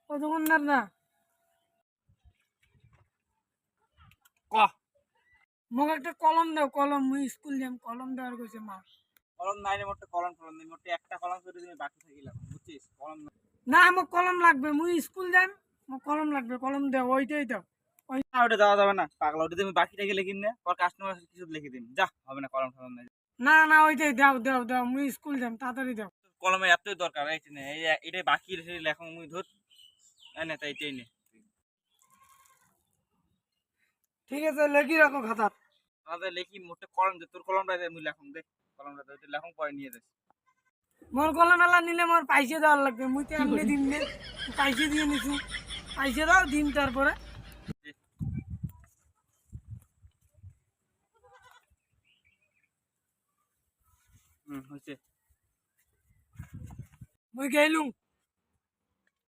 ও দোকানদার না ক মোক একটা কলম দাও, কলম মুই স্কুল যাম, কলম দেওয়ার কইছে মা। কলম নাই রে মোটে কলম নেই মোটে একটা কলম করে তুমি বাকি থাকিলাম বুঝছিস কলম নাই। না মোক কলম লাগবে, মুই স্কুল যাম, মোক কলম লাগবে, কলম দাও, ওইটাই দাও। ওই না ওটা দেওয়া যাবে না পাগলা, ওটা তুমি বাকি থেকে লিখিন না পর কাস্টমার কিছু লিখে দিন যা, হবে না কলম টলম নাই। না না ওইটাই দাও দাও দাও, মুই স্কুল যাম, তাড়াতাড়ি দাও। কলমের এতই দরকার এই নে এই এটাই বাকি রেখে লেখন মুই ধর এই নে তাই এইটাই নে। ঠিক আছে, লেখি রাখো খাতা। আমাদের লেখি মোটে কলম দে, তোর কলমটা দে মুই লেখন দে, কলমটা দে ওইটা লেখন পরে নিয়ে যাস। মোর কলম এলা নিলে মোর পয়সা দেওয়ার লাগবে, মুই তো এমনি দিন নে, পয়সা দিয়ে নিছু, পয়সা দাও দিন তারপরে। হয়েছে। মুই গেলুম।